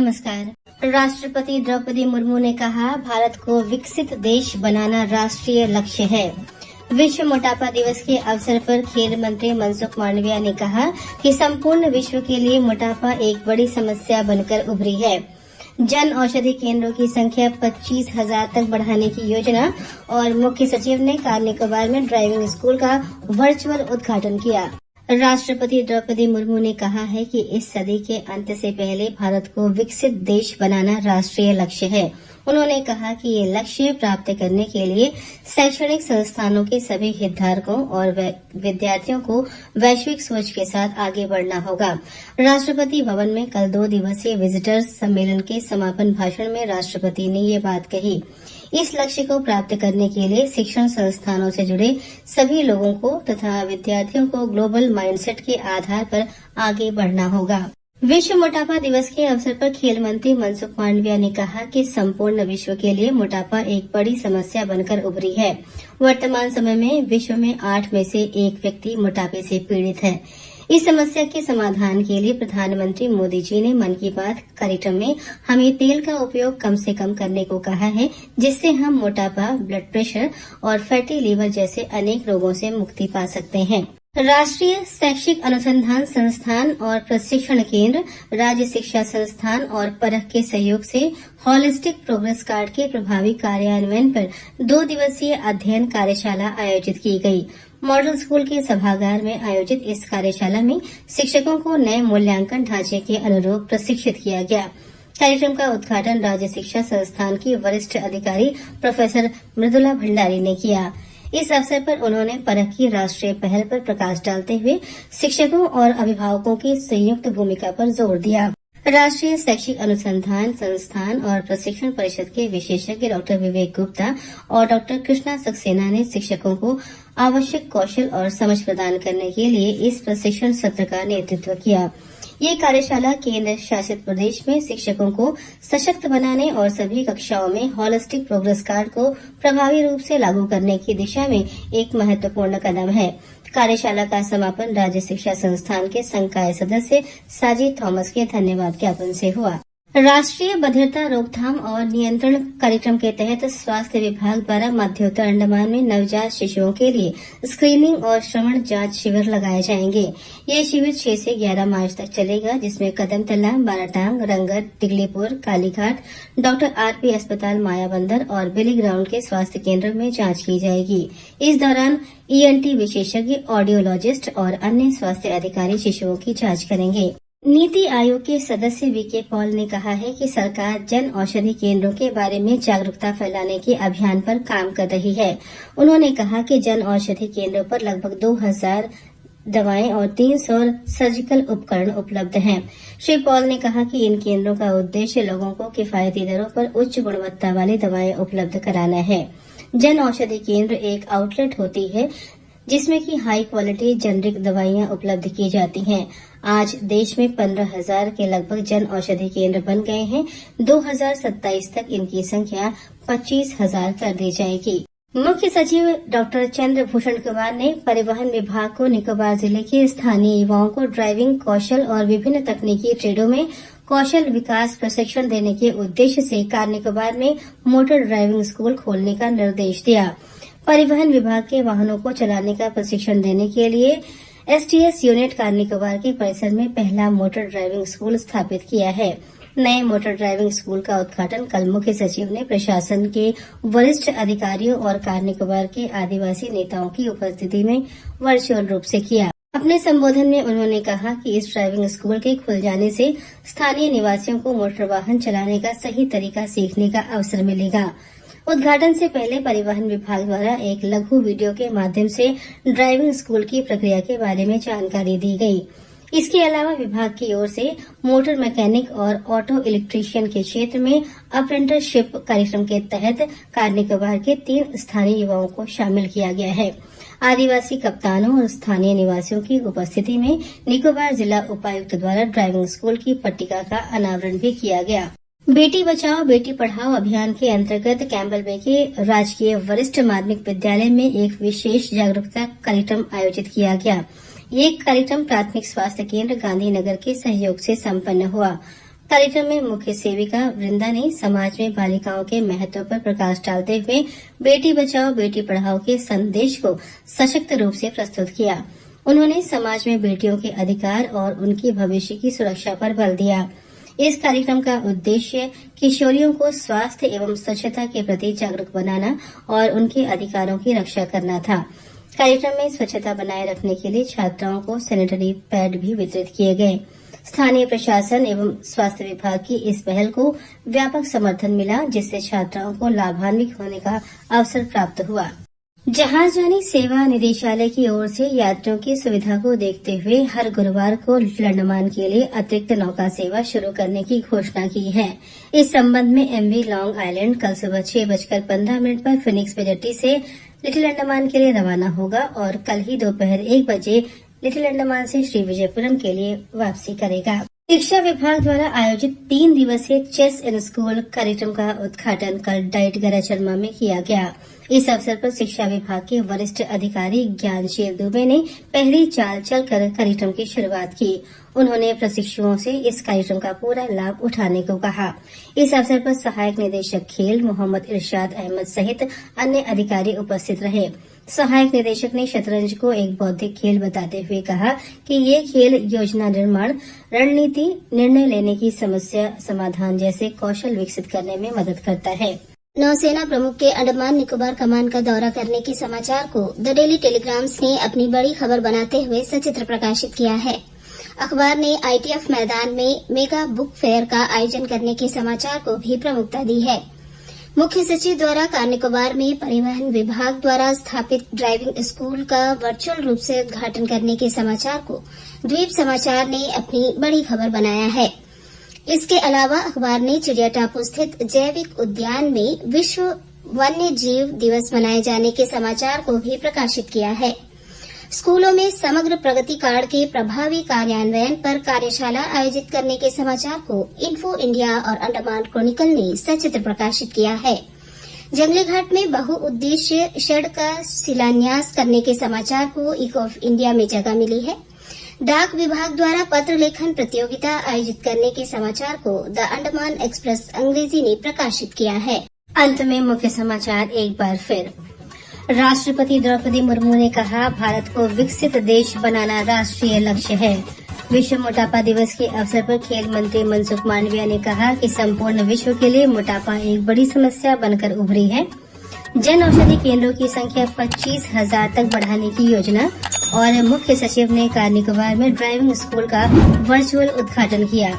नमस्कार। राष्ट्रपति द्रौपदी मुर्मू ने कहा, भारत को विकसित देश बनाना राष्ट्रीय लक्ष्य है। विश्व मोटापा दिवस के अवसर पर खेल मंत्री मनसुख मांडविया ने कहा कि संपूर्ण विश्व के लिए मोटापा एक बड़ी समस्या बनकर उभरी है। जन औषधि केंद्रों की संख्या 25,000 तक बढ़ाने की योजना और मुख्य सचिव ने कार निकोबार में ड्राइविंग स्कूल का वर्चुअल उद्घाटन किया। राष्ट्रपति द्रौपदी मुर्मू ने कहा है कि इस सदी के अंत से पहले भारत को विकसित देश बनाना राष्ट्रीय लक्ष्य है। उन्होंने कहा कि ये लक्ष्य प्राप्त करने के लिए शैक्षणिक संस्थानों के सभी हितधारकों और विद्यार्थियों को वैश्विक सोच के साथ आगे बढ़ना होगा। राष्ट्रपति भवन में कल 2 दिवसीय विजिटर्स सम्मेलन के समापन भाषण में राष्ट्रपति ने ये बात कही। इस लक्ष्य को प्राप्त करने के लिए शिक्षण संस्थानों से जुड़े सभी लोगों को तथा विद्यार्थियों को ग्लोबल माइंडसेट के आधार पर आगे बढ़ना होगा। विश्व मोटापा दिवस के अवसर पर खेल मंत्री मनसुख मांडविया ने कहा कि संपूर्ण विश्व के लिए मोटापा एक बड़ी समस्या बनकर उभरी है। वर्तमान समय में विश्व में 8 में से 1 व्यक्ति मोटापे से पीड़ित है। इस समस्या के समाधान के लिए प्रधानमंत्री मोदी जी ने मन की बात कार्यक्रम में हमें तेल का उपयोग कम से कम करने को कहा है, जिससे हम मोटापा, ब्लड प्रेशर और फैटी लीवर जैसे अनेक रोगों से मुक्ति पा सकते हैं। राष्ट्रीय शैक्षिक अनुसंधान संस्थान और प्रशिक्षण केंद्र, राज्य शिक्षा संस्थान और परख के सहयोग से होलिस्टिक प्रोग्रेस कार्ड के प्रभावी कार्यान्वयन पर 2 दिवसीय अध्ययन कार्यशाला आयोजित की गई। मॉडल स्कूल के सभागार में आयोजित इस कार्यशाला में शिक्षकों को नए मूल्यांकन ढांचे के अनुरूप प्रशिक्षित किया गया। कार्यक्रम का उद्घाटन राज्य शिक्षा संस्थान की वरिष्ठ अधिकारी प्रोफेसर मृदुला भंडारी ने किया। इस अवसर पर उन्होंने परख की राष्ट्रीय पहल पर प्रकाश डालते हुए शिक्षकों और अभिभावकों की संयुक्त भूमिका पर जोर दिया। राष्ट्रीय शैक्षिक अनुसंधान संस्थान और प्रशिक्षण परिषद के विशेषज्ञ डॉक्टर विवेक गुप्ता और डॉक्टर कृष्णा सक्सेना ने शिक्षकों को आवश्यक कौशल और समझ प्रदान करने के लिए इस प्रशिक्षण सत्र का नेतृत्व किया। ये कार्यशाला केंद्र शासित प्रदेश में शिक्षकों को सशक्त बनाने और सभी कक्षाओं में होलिस्टिक प्रोग्रेस कार्ड को प्रभावी रूप से लागू करने की दिशा में एक महत्वपूर्ण कदम है। कार्यशाला का समापन राज्य शिक्षा संस्थान के संकाय सदस्य साजिद थॉमस के धन्यवाद ज्ञापन से हुआ। राष्ट्रीय बधिरता रोकथाम और नियंत्रण कार्यक्रम के तहत स्वास्थ्य विभाग द्वारा मध्योत्तर अंडमान में नवजात शिशुओं के लिए स्क्रीनिंग और श्रवण जांच शिविर लगाए जाएंगे। ये शिविर 6 से 11 मार्च तक चलेगा, जिसमें कदमतला, बाराटांग, रंगत, टिगलीपुर, कालीघाट, डॉक्टर आरपी अस्पताल मायाबंदर और बिली ग्राउंड के स्वास्थ्य केंद्र में जांच की जाएगी। इस दौरान ईएनटी विशेषज्ञ, ऑडियोलॉजिस्ट और अन्य स्वास्थ्य अधिकारी शिशुओं की जांच करेंगे। नीति आयोग के सदस्य वीके पॉल ने कहा है कि सरकार जन औषधि केंद्रों के बारे में जागरूकता फैलाने के अभियान पर काम कर रही है। उन्होंने कहा कि जन औषधि केंद्रों पर लगभग 2000 दवाएं और 300 सर्जिकल उपकरण उपलब्ध हैं। श्री पॉल ने कहा कि इन केंद्रों का उद्देश्य लोगों को किफायती दरों पर उच्च गुणवत्ता वाली दवाएं उपलब्ध कराना है। जन औषधि केंद्र एक आउटलेट होती है जिसमें कि हाई क्वालिटी जेनरिक दवाइयां उपलब्ध की जाती हैं। आज देश में 15,000 के लगभग जन औषधि केंद्र बन गए हैं। 2027 तक इनकी संख्या 25,000 कर दी जाएगी। मुख्य सचिव डॉक्टर चंद्रभूषण कुमार ने परिवहन विभाग को निकोबार जिले के स्थानीय युवाओं को ड्राइविंग कौशल और विभिन्न तकनीकी ट्रेडों में कौशल विकास प्रशिक्षण देने के उद्देश्य से कार निकोबार में मोटर ड्राइविंग स्कूल खोलने का निर्देश दिया। परिवहन विभाग के वाहनों को चलाने का प्रशिक्षण देने के लिए एसटीएस यूनिट कार निकोबार के परिसर में पहला मोटर ड्राइविंग स्कूल स्थापित किया है। नए मोटर ड्राइविंग स्कूल का उद्घाटन कल मुख्य सचिव ने प्रशासन के वरिष्ठ अधिकारियों और कार निकोबार के आदिवासी नेताओं की उपस्थिति में वर्चुअल रूप से किया। अपने संबोधन में उन्होंने कहा कि इस ड्राइविंग स्कूल के खुल जाने से स्थानीय निवासियों को मोटर वाहन चलाने का सही तरीका सीखने का अवसर मिलेगा। उद्घाटन से पहले परिवहन विभाग द्वारा एक लघु वीडियो के माध्यम से ड्राइविंग स्कूल की प्रक्रिया के बारे में जानकारी दी गई। इसके अलावा विभाग की ओर से मोटर मैकेनिक और ऑटो इलेक्ट्रीशियन के क्षेत्र में अप्रेंटिसशिप कार्यक्रम के तहत कार निकोबार के 3 स्थानीय युवाओं को शामिल किया गया है। आदिवासी कप्तानों और स्थानीय निवासियों की उपस्थिति में निकोबार जिला उपायुक्त द्वारा ड्राइविंग स्कूल की पट्टिका का अनावरण भी किया गया। बेटी बचाओ बेटी पढ़ाओ अभियान के अंतर्गत कैम्बल बे के राजकीय वरिष्ठ माध्यमिक विद्यालय में एक विशेष जागरूकता कार्यक्रम आयोजित किया गया। ये कार्यक्रम प्राथमिक स्वास्थ्य केंद्र गांधीनगर के सहयोग से संपन्न हुआ। कार्यक्रम में मुख्य सेविका वृंदा ने समाज में बालिकाओं के महत्व पर प्रकाश डालते हुए बेटी बचाओ बेटी पढ़ाओ के संदेश को सशक्त रूप से प्रस्तुत किया। उन्होंने समाज में बेटियों के अधिकार और उनके भविष्य की सुरक्षा पर बल दिया। इस कार्यक्रम का उद्देश्य किशोरियों को स्वास्थ्य एवं स्वच्छता के प्रति जागरूक बनाना और उनके अधिकारों की रक्षा करना था। कार्यक्रम में स्वच्छता बनाए रखने के लिए छात्राओं को सैनिटरी पैड भी वितरित किए गए। स्थानीय प्रशासन एवं स्वास्थ्य विभाग की इस पहल को व्यापक समर्थन मिला, जिससे छात्राओं को लाभान्वित होने का अवसर प्राप्त हुआ। जहाजरानी सेवा निदेशालय की ओर से यात्रियों की सुविधा को देखते हुए हर गुरुवार को लिटिल अंडमान के लिए अतिरिक्त नौका सेवा शुरू करने की घोषणा की है। इस संबंध में एमवी लॉन्ग आइलैंड कल सुबह 6:15 पर फिनिक्स पे जेट्टी से लिटिल अंडमान के लिए रवाना होगा और कल ही दोपहर 1 बजे लिटिल अंडमान से श्री विजयपुरम के लिए वापसी करेगा। शिक्षा विभाग द्वारा आयोजित 3 दिवसीय चेस इन स्कूल कार्यक्रम का उद्घाटन कल डाइट गराचरमा में किया गया। इस अवसर पर शिक्षा विभाग के वरिष्ठ अधिकारी ज्ञानशील दुबे ने पहली चाल चलकर कार्यक्रम की शुरुआत की। उन्होंने प्रशिक्षुओं से इस कार्यक्रम का पूरा लाभ उठाने को कहा। इस अवसर पर सहायक निदेशक खेल मोहम्मद इरशाद अहमद सहित अन्य अधिकारी उपस्थित रहे। सहायक निदेशक ने शतरंज को एक बौद्धिक खेल बताते हुए कहा कि ये खेल योजना निर्माण, रणनीति, निर्णय लेने की समस्या समाधान जैसे कौशल विकसित करने में मदद करता है। नौसेना प्रमुख के अंडमान निकोबार कमान का दौरा करने के समाचार को द डेली टेलीग्राम्स ने अपनी बड़ी खबर बनाते हुए सचित्र प्रकाशित किया है। अखबार ने आईटीएफ मैदान में मेगा बुक फेयर का आयोजन करने के समाचार को भी प्रमुखता दी है। मुख्य सचिव द्वारा कार निकोबार में परिवहन विभाग द्वारा स्थापित ड्राइविंग स्कूल का वर्चुअल रूप से उद्घाटन करने के समाचार को द्वीप समाचार ने अपनी बड़ी खबर बनाया है। इसके अलावा अखबार ने चिड़िया टापू स्थित जैविक उद्यान में विश्व वन्य जीव दिवस मनाए जाने के समाचार को भी प्रकाशित किया है। स्कूलों में समग्र प्रगति कार्ड के प्रभावी कार्यान्वयन पर कार्यशाला आयोजित करने के समाचार को इन्फो इंडिया और अंडमान क्रॉनिकल ने सचित्र प्रकाशित किया है। जंगली घाट में बहुउद्देश्य शेड का शिलान्यास करने के समाचार को इको ऑफ इंडिया में जगह मिली है। डाक विभाग द्वारा पत्र लेखन प्रतियोगिता आयोजित करने के समाचार को द अंडमान एक्सप्रेस अंग्रेजी ने प्रकाशित किया है। अंत में मुख्य समाचार एक बार फिर। राष्ट्रपति द्रौपदी मुर्मू ने कहा, भारत को विकसित देश बनाना राष्ट्रीय लक्ष्य है। विश्व मोटापा दिवस के अवसर पर खेल मंत्री मनसुख मांडविया ने कहा कि संपूर्ण विश्व के लिए मोटापा एक बड़ी समस्या बनकर उभरी है। जन औषधि केंद्रों की संख्या 25,000 तक बढ़ाने की योजना और मुख्य सचिव ने कार निकोबार में ड्राइविंग स्कूल का वर्चुअल उद्घाटन किया।